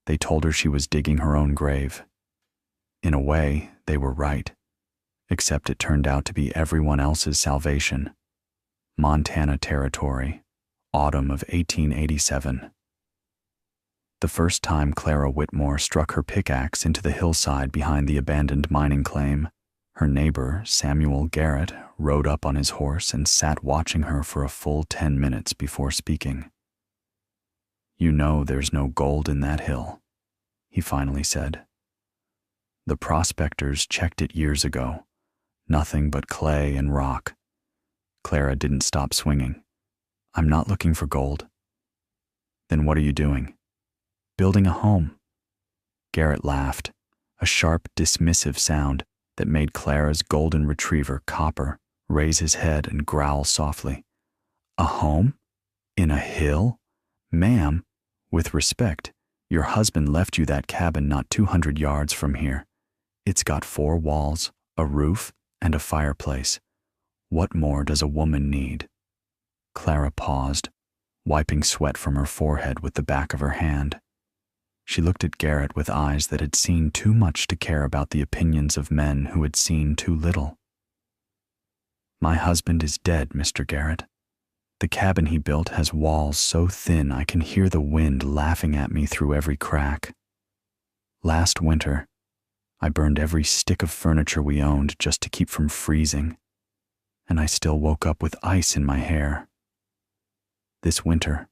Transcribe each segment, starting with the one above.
They told her she was digging her own grave. In a way, they were right, except it turned out to be everyone else's salvation. Montana Territory, autumn of 1887. The first time Clara Whitmore struck her pickaxe into the hillside behind the abandoned mining claim, her neighbor, Samuel Garrett, rode up on his horse and sat watching her for a full 10 minutes before speaking. "You know there's no gold in that hill," he finally said. "The prospectors checked it years ago. Nothing but clay and rock." Clara didn't stop swinging. "I'm not looking for gold." "Then what are you doing?" "Building a home." Garrett laughed, a sharp, dismissive sound that made Clara's golden retriever, Copper, raise his head and growl softly. "A home? In a hill? Ma'am, with respect, your husband left you that cabin not 200 yards from here. It's got 4 walls, a roof, and a fireplace. What more does a woman need?" Clara paused, wiping sweat from her forehead with the back of her hand. She looked at Garrett with eyes that had seen too much to care about the opinions of men who had seen too little. "My husband is dead, Mr. Garrett. The cabin he built has walls so thin I can hear the wind laughing at me through every crack. Last winter, I burned every stick of furniture we owned just to keep from freezing, and I still woke up with ice in my hair. This winter,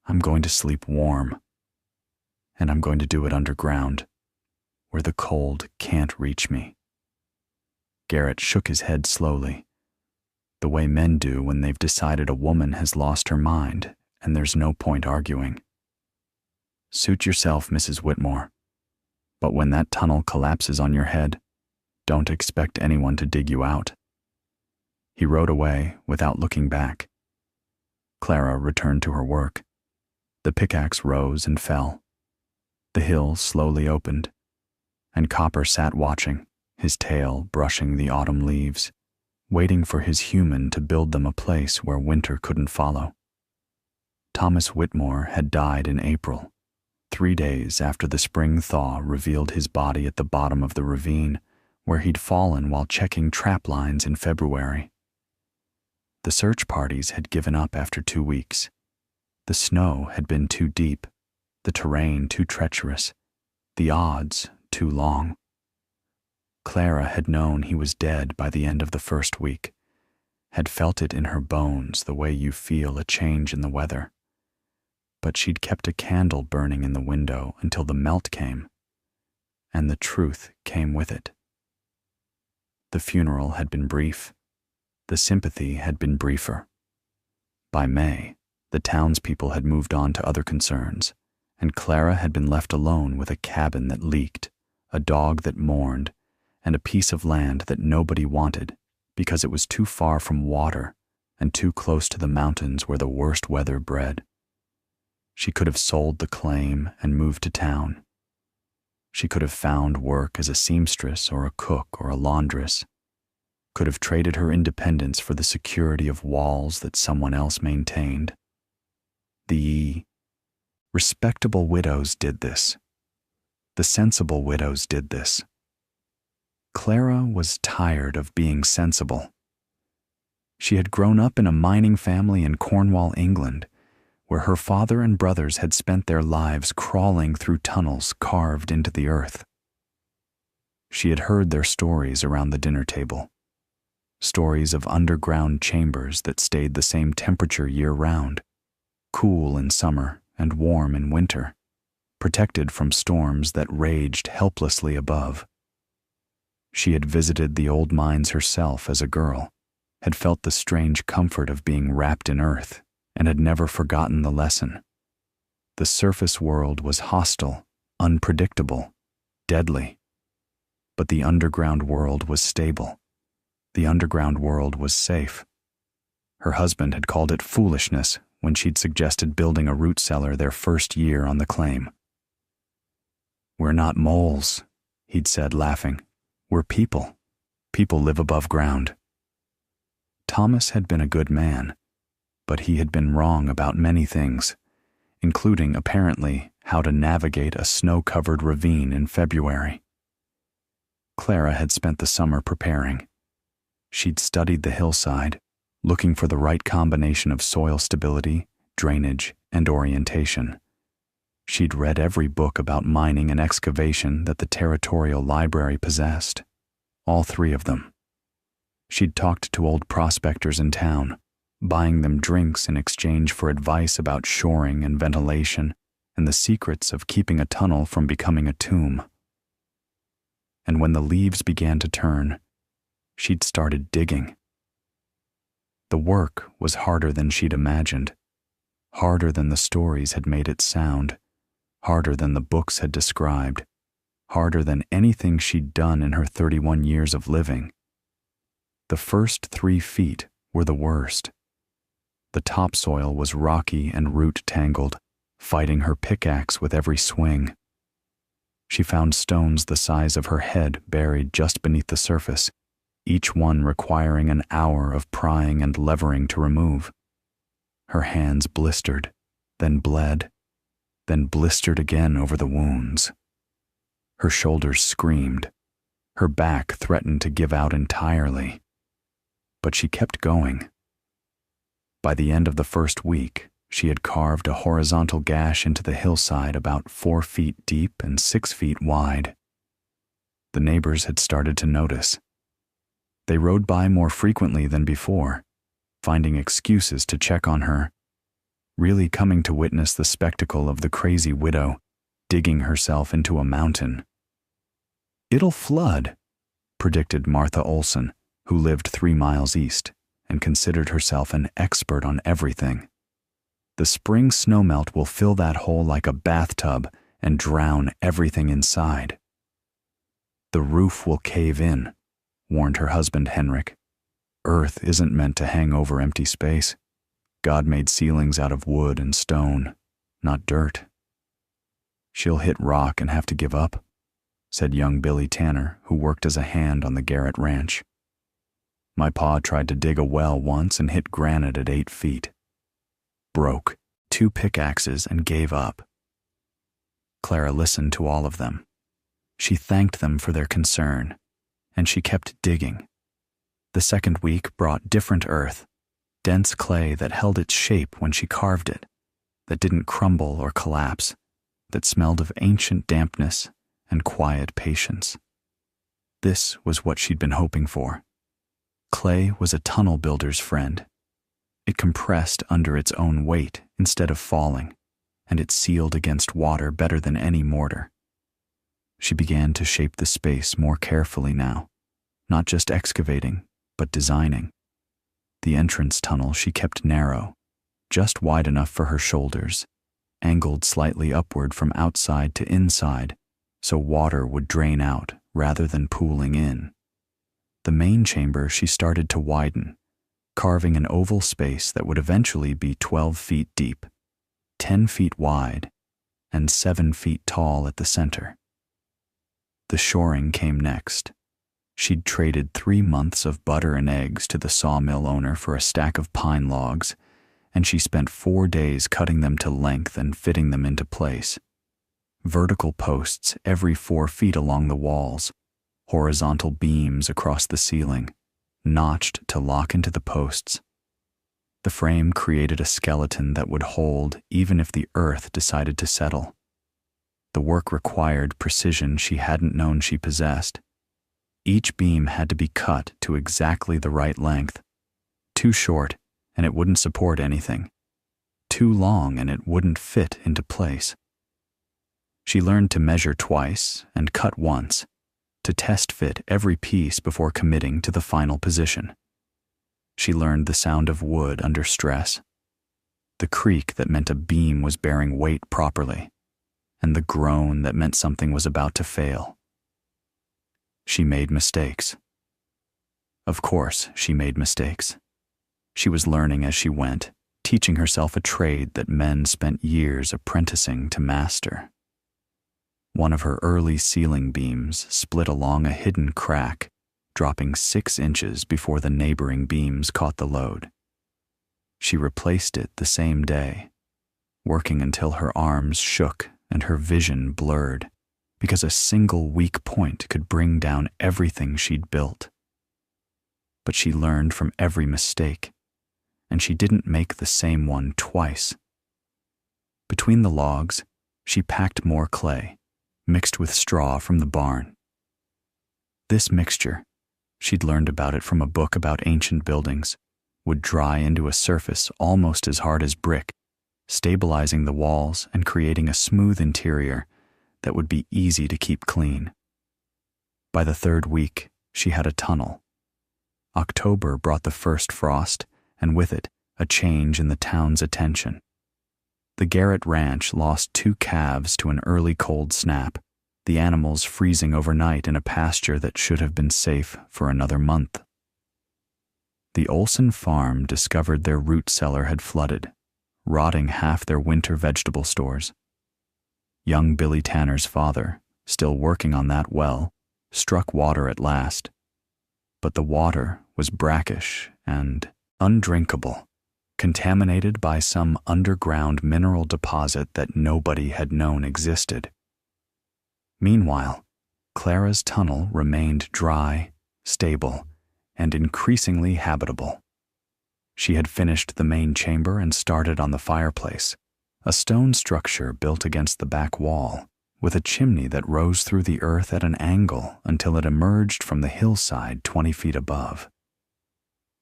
I'm going to sleep warm, and I'm going to do it underground, where the cold can't reach me." Garrett shook his head slowly, the way men do when they've decided a woman has lost her mind and there's no point arguing. "Suit yourself, Mrs. Whitmore, but when that tunnel collapses on your head, don't expect anyone to dig you out." He rode away without looking back. Clara returned to her work. The pickaxe rose and fell. The hill slowly opened, and Copper sat watching, his tail brushing the autumn leaves, waiting for his human to build them a place where winter couldn't follow. Thomas Whitmore had died in April, 3 days after the spring thaw revealed his body at the bottom of the ravine where he'd fallen while checking trap lines in February. The search parties had given up after 2 weeks. The snow had been too deep, the terrain too treacherous, the odds too long. Clara had known he was dead by the end of the first week, had felt it in her bones the way you feel a change in the weather. But she'd kept a candle burning in the window until the melt came, and the truth came with it. The funeral had been brief. The sympathy had been briefer. By May, the townspeople had moved on to other concerns, and Clara had been left alone with a cabin that leaked, a dog that mourned, and a piece of land that nobody wanted because it was too far from water and too close to the mountains where the worst weather bred. She could have sold the claim and moved to town. She could have found work as a seamstress or a cook or a laundress, could have traded her independence for the security of walls that someone else maintained. The respectable widows did this. The sensible widows did this. Clara was tired of being sensible. She had grown up in a mining family in Cornwall, England, where her father and brothers had spent their lives crawling through tunnels carved into the earth. She had heard their stories around the dinner table, stories of underground chambers that stayed the same temperature year-round, cool in summer and warm in winter, protected from storms that raged helplessly above. She had visited the old mines herself as a girl, had felt the strange comfort of being wrapped in earth, and had never forgotten the lesson. The surface world was hostile, unpredictable, deadly. But the underground world was stable. The underground world was safe. Her husband had called it foolishness when she'd suggested building a root cellar their first year on the claim. "We're not moles," he'd said, laughing. "We're people. People live above ground." Thomas had been a good man, but he had been wrong about many things, including, apparently, how to navigate a snow-covered ravine in February. Clara had spent the summer preparing. She'd studied the hillside, looking for the right combination of soil stability, drainage, and orientation. She'd read every book about mining and excavation that the Territorial Library possessed, all 3 of them. She'd talked to old prospectors in town, buying them drinks in exchange for advice about shoring and ventilation and the secrets of keeping a tunnel from becoming a tomb. And when the leaves began to turn, she'd started digging. The work was harder than she'd imagined, harder than the stories had made it sound, harder than the books had described, harder than anything she'd done in her 31 years of living. The first 3 feet were the worst. The topsoil was rocky and root-tangled, fighting her pickaxe with every swing. She found stones the size of her head buried just beneath the surface, each one requiring an hour of prying and levering to remove. Her hands blistered, then bled, then blistered again over the wounds. Her shoulders screamed. Her back threatened to give out entirely. But she kept going. By the end of the first week, she had carved a horizontal gash into the hillside about 4 feet deep and 6 feet wide. The neighbors had started to notice. They rode by more frequently than before, finding excuses to check on her, really coming to witness the spectacle of the crazy widow digging herself into a mountain. "It'll flood," predicted Martha Olson, who lived 3 miles east and considered herself an expert on everything. "The spring snowmelt will fill that hole like a bathtub and drown everything inside." "The roof will cave in," warned her husband Henrik. "Earth isn't meant to hang over empty space. God made ceilings out of wood and stone, not dirt." "She'll hit rock and have to give up," said young Billy Tanner, who worked as a hand on the Garrett Ranch. "My pa tried to dig a well once and hit granite at 8 feet. Broke 2 pickaxes and gave up." Clara listened to all of them. She thanked them for their concern, and she kept digging. The second week brought different earth, dense clay that held its shape when she carved it, that didn't crumble or collapse, that smelled of ancient dampness and quiet patience. This was what she'd been hoping for. Clay was a tunnel builder's friend. It compressed under its own weight instead of falling, and it sealed against water better than any mortar. She began to shape the space more carefully now, not just excavating, but designing. The entrance tunnel she kept narrow, just wide enough for her shoulders, angled slightly upward from outside to inside, so water would drain out rather than pooling in. The main chamber she started to widen, carving an oval space that would eventually be 12 feet deep, 10 feet wide, and 7 feet tall at the center. The shoring came next. She'd traded 3 months of butter and eggs to the sawmill owner for a stack of pine logs, and she spent 4 days cutting them to length and fitting them into place. Vertical posts every 4 feet along the walls, horizontal beams across the ceiling, notched to lock into the posts. The frame created a skeleton that would hold even if the earth decided to settle. The work required precision she hadn't known she possessed. Each beam had to be cut to exactly the right length. Too short, and it wouldn't support anything. Too long, and it wouldn't fit into place. She learned to measure twice and cut once, to test fit every piece before committing to the final position. She learned the sound of wood under stress, the creak that meant a beam was bearing weight properly, and the groan that meant something was about to fail. She made mistakes. Of course, she made mistakes. She was learning as she went, teaching herself a trade that men spent years apprenticing to master. One of her early ceiling beams split along a hidden crack, dropping 6 inches before the neighboring beams caught the load. She replaced it the same day. working until her arms shook and her vision blurred, because a single weak point could bring down everything she'd built. But she learned from every mistake, and she didn't make the same one twice. Between the logs, she packed more clay, mixed with straw from the barn. This mixture, she'd learned about it from a book about ancient buildings, would dry into a surface almost as hard as brick, stabilizing the walls and creating a smooth interior that would be easy to keep clean. By the third week, she had a tunnel. October brought the first frost, and with it, a change in the town's attention. The Garrett Ranch lost 2 calves to an early cold snap, the animals freezing overnight in a pasture that should have been safe for another month. The Olson farm discovered their root cellar had flooded, rotting half their winter vegetable stores. Young Billy Tanner's father, still working on that well, struck water at last. But the water was brackish and undrinkable, contaminated by some underground mineral deposit that nobody had known existed. Meanwhile, Clara's tunnel remained dry, stable, and increasingly habitable. She had finished the main chamber and started on the fireplace, a stone structure built against the back wall, with a chimney that rose through the earth at an angle until it emerged from the hillside 20 feet above.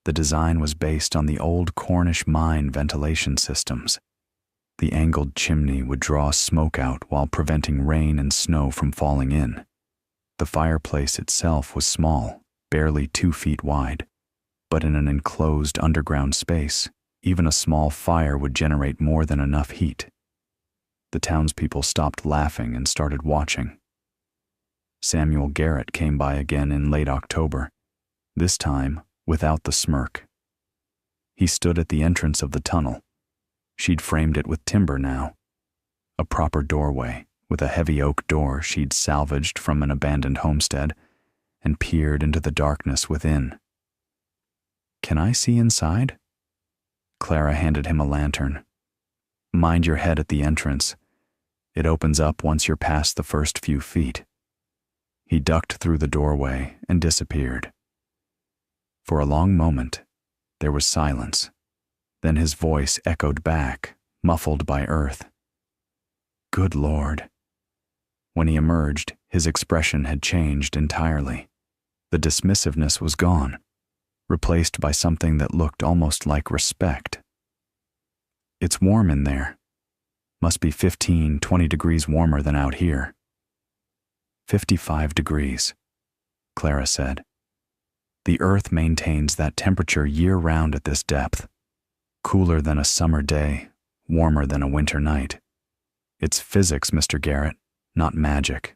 The design was based on the old Cornish mine ventilation systems. The angled chimney would draw smoke out while preventing rain and snow from falling in. The fireplace itself was small, barely 2 feet wide, but in an enclosed underground space, even a small fire would generate more than enough heat. The townspeople stopped laughing and started watching. Samuel Garrett came by again in late October, this time without the smirk. He stood at the entrance of the tunnel. She'd framed it with timber now. A proper doorway, with a heavy oak door she'd salvaged from an abandoned homestead, and peered into the darkness within. "Can I see inside?" Clara handed him a lantern. "Mind your head at the entrance. It opens up once you're past the first few feet." He ducked through the doorway and disappeared. For a long moment, there was silence. Then his voice echoed back, muffled by earth. Good Lord. When he emerged, his expression had changed entirely. The dismissiveness was gone, replaced by something that looked almost like respect. "It's warm in there. Must be 15, 20 degrees warmer than out here." 55 degrees, Clara said. "The Earth maintains that temperature year-round at this depth. Cooler than a summer day, warmer than a winter night. It's physics, Mr. Garrett, not magic.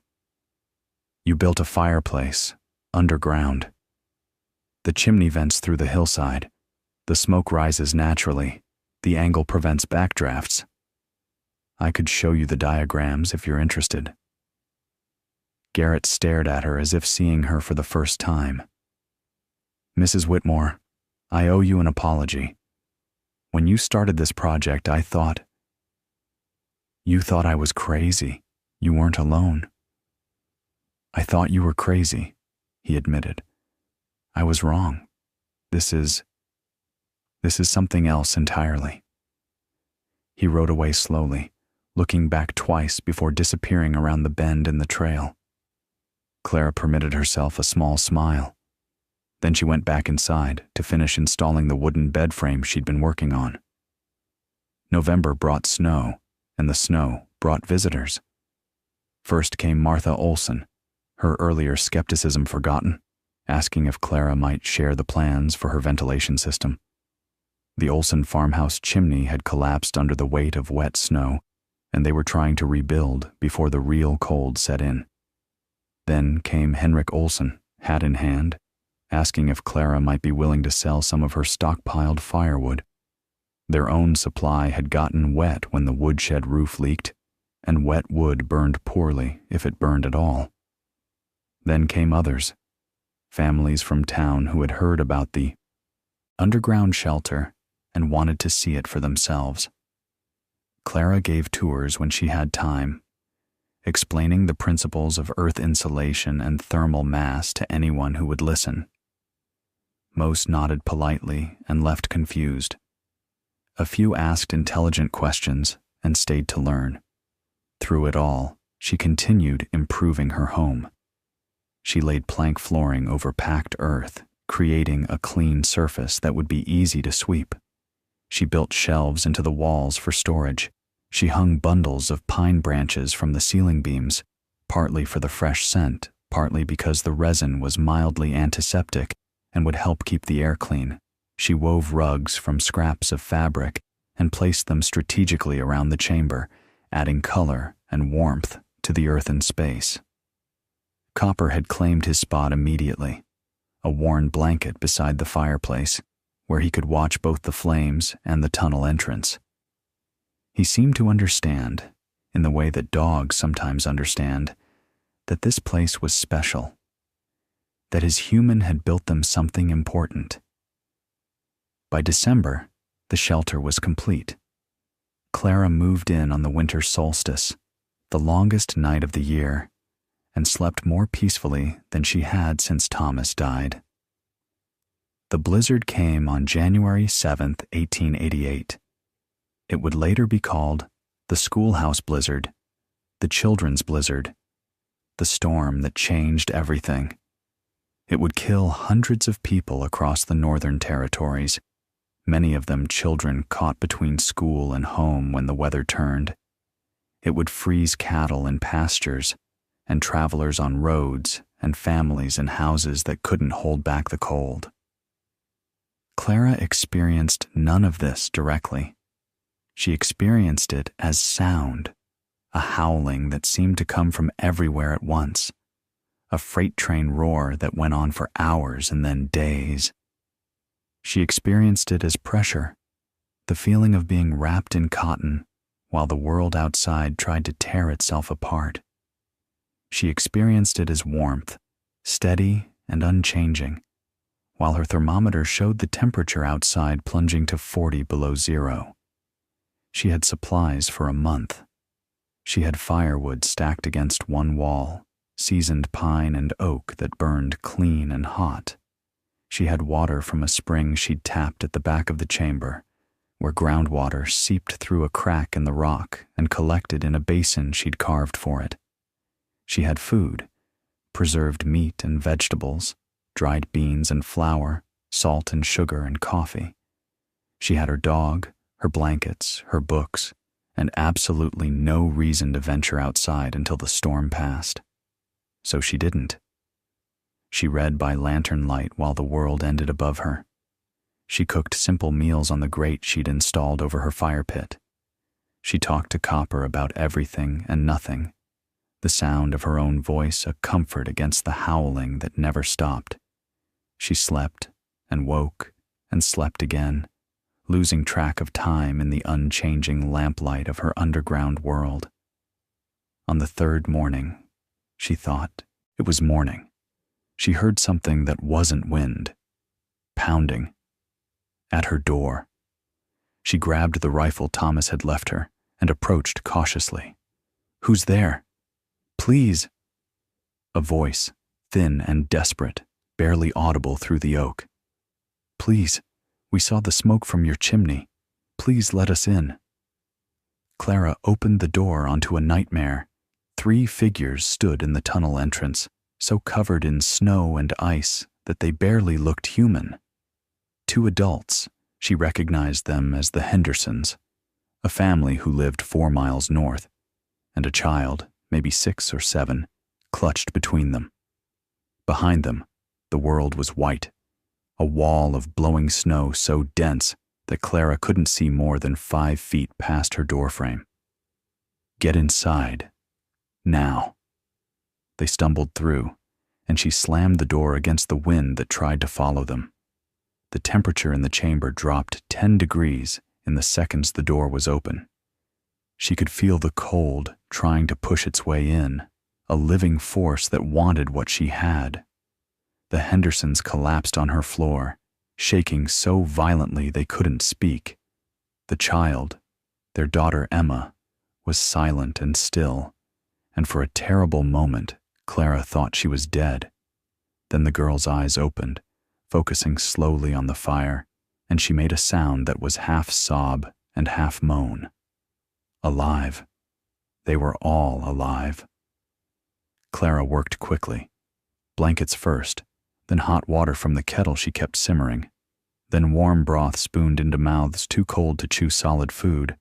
You built a fireplace, underground. The chimney vents through the hillside. The smoke rises naturally. The angle prevents backdrafts. I could show you the diagrams if you're interested." Garrett stared at her as if seeing her for the first time. "Mrs. Whitmore, I owe you an apology. When you started this project, I thought..." "You thought I was crazy. You weren't alone." "I thought you were crazy," he admitted. "I was wrong. This is something else entirely." He rode away slowly, looking back twice before disappearing around the bend in the trail. Clara permitted herself a small smile. Then she went back inside to finish installing the wooden bed frame she'd been working on. November brought snow, and the snow brought visitors. First came Martha Olson, her earlier skepticism forgotten, asking if Clara might share the plans for her ventilation system. The Olson farmhouse chimney had collapsed under the weight of wet snow, and they were trying to rebuild before the real cold set in. Then came Henrik Olson, hat in hand, asking if Clara might be willing to sell some of her stockpiled firewood. Their own supply had gotten wet when the woodshed roof leaked, and wet wood burned poorly if it burned at all. Then came others, families from town who had heard about the underground shelter and wanted to see it for themselves. Clara gave tours when she had time, explaining the principles of earth insulation and thermal mass to anyone who would listen. Most nodded politely and left confused. A few asked intelligent questions and stayed to learn. Through it all, she continued improving her home. She laid plank flooring over packed earth, creating a clean surface that would be easy to sweep. She built shelves into the walls for storage. She hung bundles of pine branches from the ceiling beams, partly for the fresh scent, partly because the resin was mildly antiseptic and would help keep the air clean. She wove rugs from scraps of fabric and placed them strategically around the chamber, adding color and warmth to the earthen space. Copper had claimed his spot immediately, a worn blanket beside the fireplace, where he could watch both the flames and the tunnel entrance. He seemed to understand, in the way that dogs sometimes understand, that this place was special, that his human had built them something important. By December, the shelter was complete. Clara moved in on the winter solstice, the longest night of the year, and slept more peacefully than she had since Thomas died. The blizzard came on January 7th, 1888. It would later be called the schoolhouse blizzard, the children's blizzard, the storm that changed everything. It would kill hundreds of people across the Northern Territories, many of them children caught between school and home when the weather turned. It would freeze cattle in pastures, and travelers on roads, and families in houses that couldn't hold back the cold. Clara experienced none of this directly. She experienced it as sound, a howling that seemed to come from everywhere at once, a freight train roar that went on for hours and then days. She experienced it as pressure, the feeling of being wrapped in cotton while the world outside tried to tear itself apart. She experienced it as warmth, steady and unchanging, while her thermometer showed the temperature outside plunging to 40 below zero. She had supplies for a month. She had firewood stacked against one wall, seasoned pine and oak that burned clean and hot. She had water from a spring she'd tapped at the back of the chamber, where groundwater seeped through a crack in the rock and collected in a basin she'd carved for it. She had food, preserved meat and vegetables, dried beans and flour, salt and sugar and coffee. She had her dog, her blankets, her books, and absolutely no reason to venture outside until the storm passed. So she didn't. She read by lantern light while the world ended above her. She cooked simple meals on the grate she'd installed over her fire pit. She talked to Copper about everything and nothing, the sound of her own voice a comfort against the howling that never stopped. She slept and woke and slept again, losing track of time in the unchanging lamplight of her underground world. On the third morning, she thought it was morning, she heard something that wasn't wind, pounding, at her door. She grabbed the rifle Thomas had left her and approached cautiously. "Who's there? Please." A voice, thin and desperate, barely audible through the oak. "Please, we saw the smoke from your chimney. Please let us in." Clara opened the door onto a nightmare. 3 figures stood in the tunnel entrance, so covered in snow and ice that they barely looked human. 2 adults, she recognized them as the Hendersons, a family who lived 4 miles north, and a child, maybe 6 or 7, clutched between them. Behind them, the world was white, a wall of blowing snow so dense that Clara couldn't see more than 5 feet past her doorframe. "Get inside. Now." They stumbled through, and she slammed the door against the wind that tried to follow them. The temperature in the chamber dropped 10 degrees in the seconds the door was open. She could feel the cold trying to push its way in, a living force that wanted what she had. The Hendersons collapsed on her floor, shaking so violently they couldn't speak. The child, Their daughter Emma was silent and still, and for a terrible moment Clara thought she was dead. Then the girl's eyes opened, focusing slowly on the fire, and she made a sound that was half sob and half moan. Alive. They were all alive. Clara worked quickly. Blankets first, then hot water from the kettle she kept simmering, then warm broth spooned into mouths too cold to chew solid food.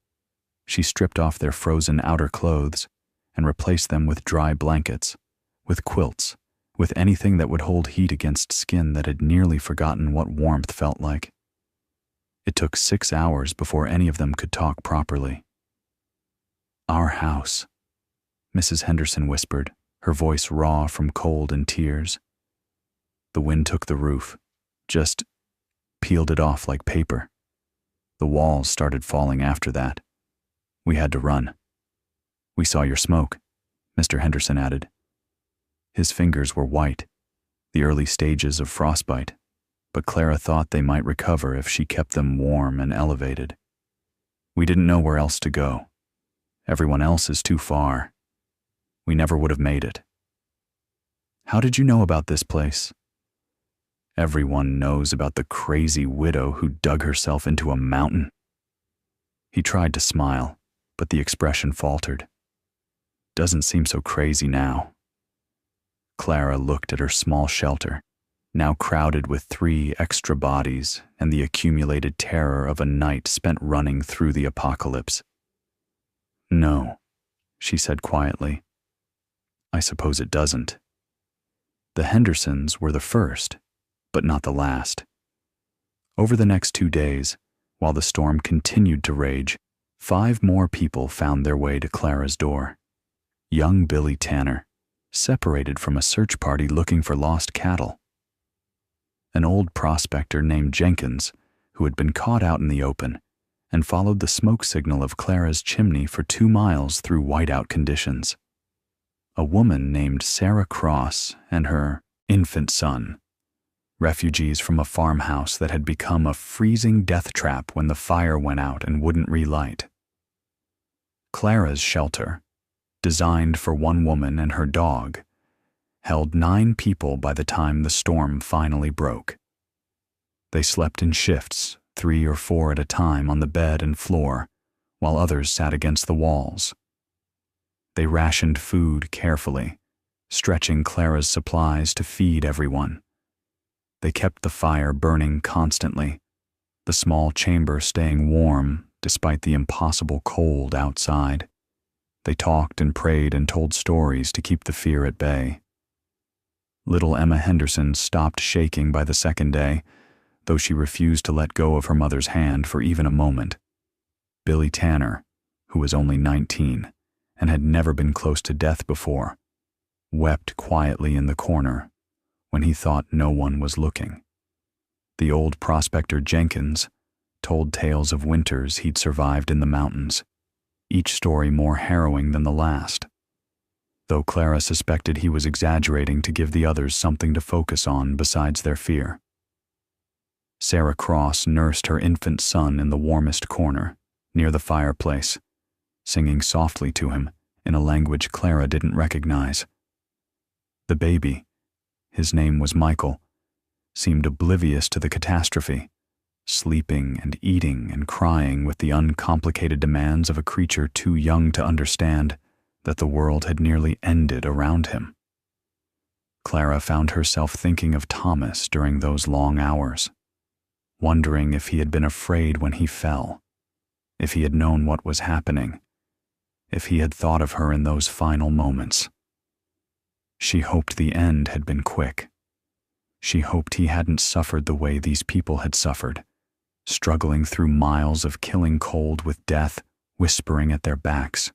She stripped off their frozen outer clothes and replaced them with dry blankets, with quilts, with anything that would hold heat against skin that had nearly forgotten what warmth felt like. It took 6 hours before any of them could talk properly. "Our house," Mrs. Henderson whispered, her voice raw from cold and tears. The wind took the roof, just peeled it off like paper. The walls started falling after that. We had to run. "We saw your smoke," Mr. Henderson added. His fingers were white, the early stages of frostbite, but Clara thought they might recover if she kept them warm and elevated. "We didn't know where else to go. Everyone else is too far. We never would have made it." "How did you know about this place?" "Everyone knows about the crazy widow who dug herself into a mountain." He tried to smile, but the expression faltered. "Doesn't seem so crazy now." Clara looked at her small shelter, now crowded with 3 extra bodies and the accumulated terror of a night spent running through the apocalypse. "No," she said quietly. "I suppose it doesn't." The Hendersons were the first, but not the last. Over the next 2 days, while the storm continued to rage, 5 more people found their way to Clara's door. Young Billy Tanner, separated from a search party looking for lost cattle. An old prospector named Jenkins, who had been caught out in the open and followed the smoke signal of Clara's chimney for 2 miles through whiteout conditions. A woman named Sarah Cross and her infant son, refugees from a farmhouse that had become a freezing death trap when the fire went out and wouldn't relight. Clara's shelter, designed for 1 woman and her dog, held 9 people by the time the storm finally broke. They slept in shifts, 3 or 4 at a time on the bed and floor, while others sat against the walls. They rationed food carefully, stretching Clara's supplies to feed everyone. They kept the fire burning constantly, the small chamber staying warm despite the impossible cold outside. They talked and prayed and told stories to keep the fear at bay. Little Emma Henderson stopped shaking by the 2nd day, though she refused to let go of her mother's hand for even a moment. Billy Tanner, who was only 19 and had never been close to death before, wept quietly in the corner when he thought no one was looking. The old prospector Jenkins told tales of winters he'd survived in the mountains, each story more harrowing than the last, though Clara suspected he was exaggerating to give the others something to focus on besides their fear. Sarah Cross nursed her infant son in the warmest corner, near the fireplace, singing softly to him in a language Clara didn't recognize. The baby, his name was Michael, seemed oblivious to the catastrophe, sleeping and eating and crying with the uncomplicated demands of a creature too young to understand that the world had nearly ended around him. Clara found herself thinking of Thomas during those long hours, wondering if he had been afraid when he fell, if he had known what was happening, if he had thought of her in those final moments. She hoped the end had been quick. She hoped he hadn't suffered the way these people had suffered, struggling through miles of killing cold with death whispering at their backs.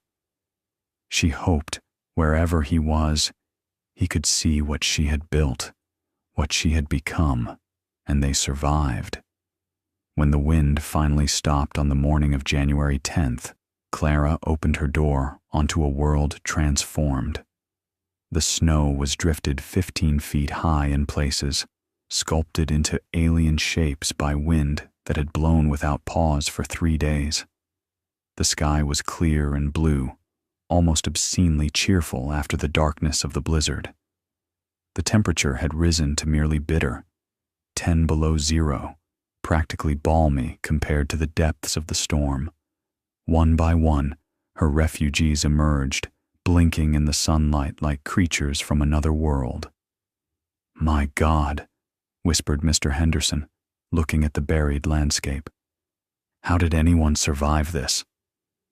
She hoped, wherever he was, he could see what she had built, what she had become, and they survived. When the wind finally stopped on the morning of January 10th, Clara opened her door onto a world transformed. The snow was drifted 15 feet high in places, sculpted into alien shapes by wind that had blown without pause for 3 days. The sky was clear and blue, almost obscenely cheerful after the darkness of the blizzard. The temperature had risen to merely bitter, 10 below zero, practically balmy compared to the depths of the storm. One by one, her refugees emerged, blinking in the sunlight like creatures from another world. "My God," whispered Mr. Henderson, looking at the buried landscape. How did anyone survive this?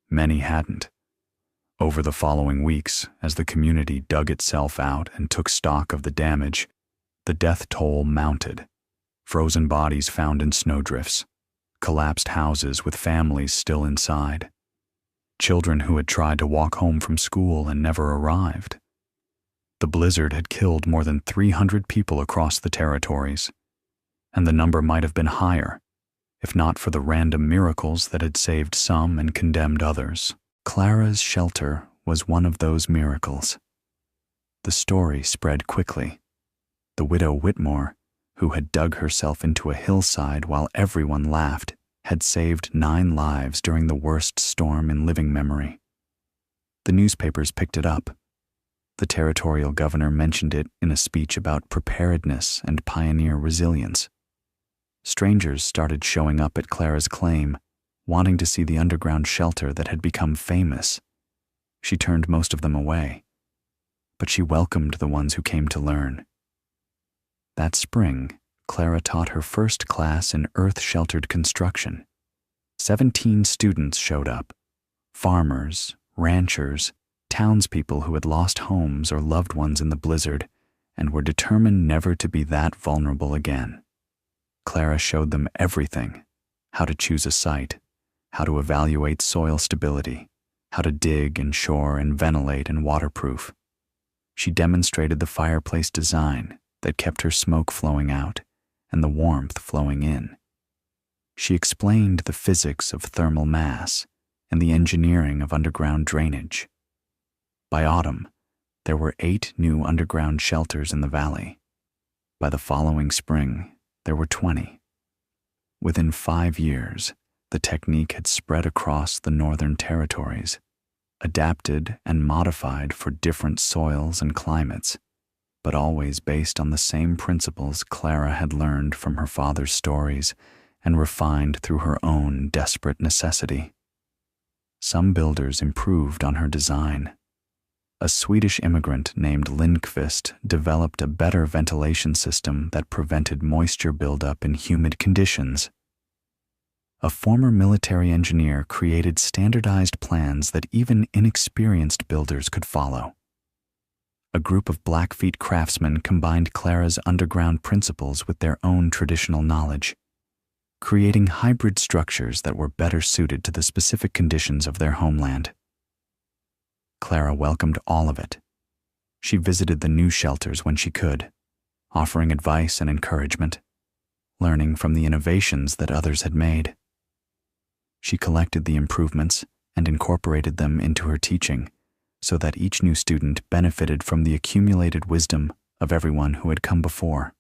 Many hadn't. Over the following weeks, as the community dug itself out and took stock of the damage, the death toll mounted. Frozen bodies found in snowdrifts, collapsed houses with families still inside, children who had tried to walk home from school and never arrived. The blizzard had killed more than 300 people across the territories, and the number might have been higher, if not for the random miracles that had saved some and condemned others. Clara's shelter was one of those miracles. The story spread quickly. The widow Whitmore, who had dug herself into a hillside while everyone laughed, had saved 9 lives during the worst storm in living memory. The newspapers picked it up. The territorial governor mentioned it in a speech about preparedness and pioneer resilience. Strangers started showing up at Clara's claim, wanting to see the underground shelter that had become famous. She turned most of them away, but she welcomed the ones who came to learn. That spring, Clara taught her first class in earth-sheltered construction. 17 students showed up, farmers, ranchers, townspeople who had lost homes or loved ones in the blizzard and were determined never to be that vulnerable again. Clara showed them everything: how to choose a site, how to evaluate soil stability, how to dig and shore and ventilate and waterproof. She demonstrated the fireplace design that kept her smoke flowing out and the warmth flowing in. She explained the physics of thermal mass and the engineering of underground drainage. By autumn, there were 8 new underground shelters in the valley. By the following spring, there were 20. Within 5 years, the technique had spread across the northern territories, adapted and modified for different soils and climates, but always based on the same principles Clara had learned from her father's stories and refined through her own desperate necessity. Some builders improved on her design. A Swedish immigrant named Lindqvist developed a better ventilation system that prevented moisture buildup in humid conditions. A former military engineer created standardized plans that even inexperienced builders could follow. A group of Blackfeet craftsmen combined Clara's underground principles with their own traditional knowledge, creating hybrid structures that were better suited to the specific conditions of their homeland. Clara welcomed all of it. She visited the new shelters when she could, offering advice and encouragement, learning from the innovations that others had made. She collected the improvements and incorporated them into her teaching, so that each new student benefited from the accumulated wisdom of everyone who had come before.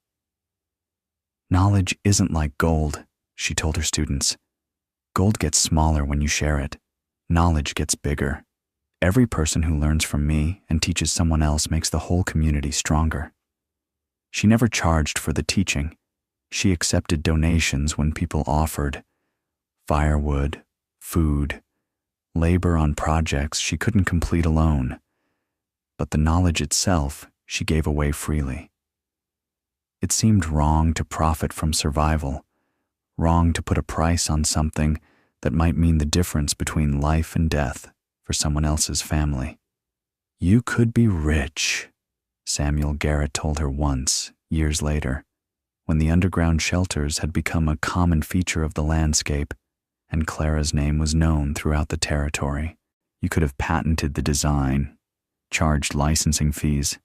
"Knowledge isn't like gold," she told her students. "Gold gets smaller when you share it. Knowledge gets bigger. Every person who learns from me and teaches someone else makes the whole community stronger." She never charged for the teaching. She accepted donations when people offered firewood, food, labor on projects she couldn't complete alone, but the knowledge itself she gave away freely. It seemed wrong to profit from survival, wrong to put a price on something that might mean the difference between life and death for someone else's family. "You could be rich," Samuel Garrett told her once, years later, when the underground shelters had become a common feature of the landscape and Clara's name was known throughout the territory. "You could have patented the design, charged licensing fees,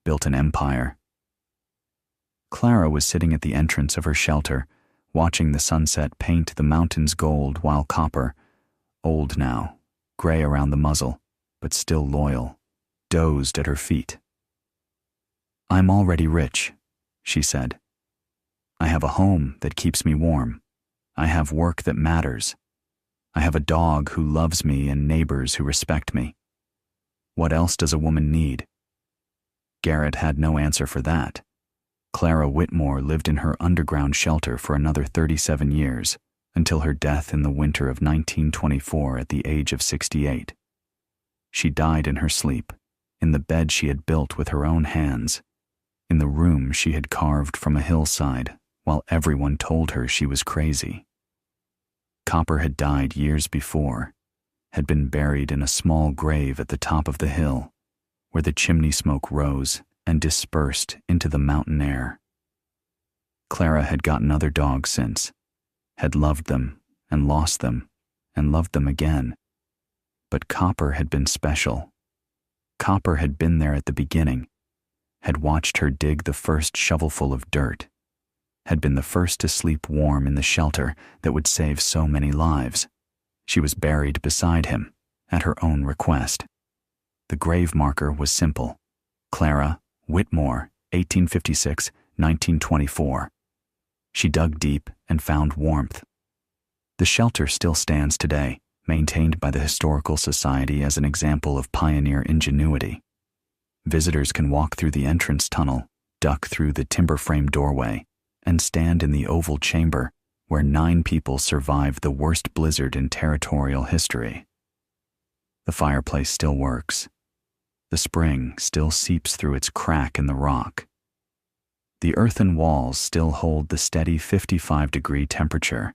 built an empire." Clara was sitting at the entrance of her shelter, watching the sunset paint the mountains gold while Copper, old now, gray around the muzzle, but still loyal, dozed at her feet. "I'm already rich," she said. "I have a home that keeps me warm. I have work that matters. I have a dog who loves me and neighbors who respect me. What else does a woman need? Garrett had no answer for that. Clara Whitmore lived in her underground shelter for another 37 years, until her death in the winter of 1924 at the age of 68. She died in her sleep, in the bed she had built with her own hands, in the room she had carved from a hillside, while everyone told her she was crazy. Copper had died years before, had been buried in a small grave at the top of the hill, where the chimney smoke rose and dispersed into the mountain air. Clara had gotten other dogs since, had loved them and lost them and loved them again. But Copper had been special. Copper had been there at the beginning, had watched her dig the first shovelful of dirt, had been the first to sleep warm in the shelter that would save so many lives. She was buried beside him, at her own request. The grave marker was simple: Clara Whitmore, 1856-1924. She dug deep and found warmth. The shelter still stands today, maintained by the Historical Society as an example of pioneer ingenuity. Visitors can walk through the entrance tunnel, duck through the timber-frame doorway, and stand in the oval chamber where 9 people survived the worst blizzard in territorial history. The fireplace still works. The spring still seeps through its crack in the rock. The earthen walls still hold the steady 55-degree temperature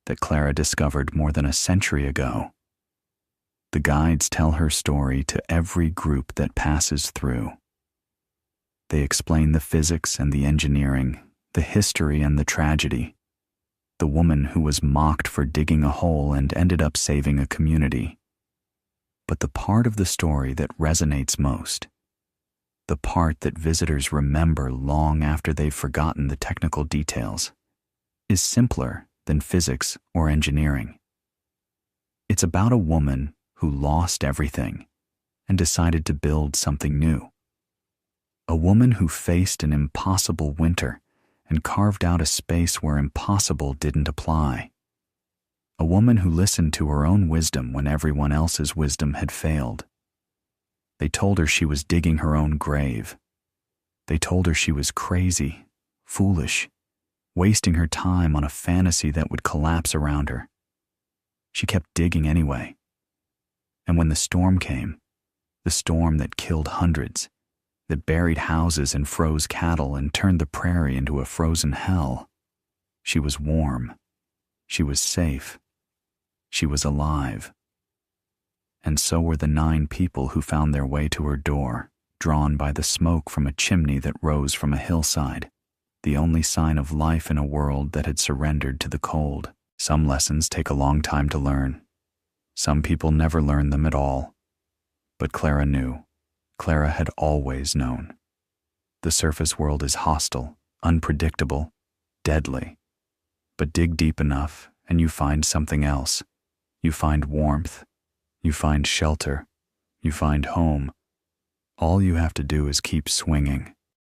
that Clara discovered more than a century ago. The guides tell her story to every group that passes through. They explain the physics and the engineering, the history and the tragedy, the woman who was mocked for digging a hole and ended up saving a community. But the part of the story that resonates most, the part that visitors remember long after they've forgotten the technical details, is simpler than physics or engineering. It's about a woman who lost everything and decided to build something new. A woman who faced an impossible winter and carved out a space where impossible didn't apply. A woman who listened to her own wisdom when everyone else's wisdom had failed. They told her she was digging her own grave. They told her she was crazy, foolish, wasting her time on a fantasy that would collapse around her. She kept digging anyway. And when the storm came, the storm that killed hundreds, that buried houses and froze cattle and turned the prairie into a frozen hell, she was warm. She was safe. She was alive. And so were the 9 people who found their way to her door, drawn by the smoke from a chimney that rose from a hillside, the only sign of life in a world that had surrendered to the cold. Some lessons take a long time to learn. Some people never learn them at all. But Clara knew. Clara had always known. The surface world is hostile, unpredictable, deadly. But dig deep enough and you find something else. You find warmth. You find shelter. You find home. All you have to do is keep swinging.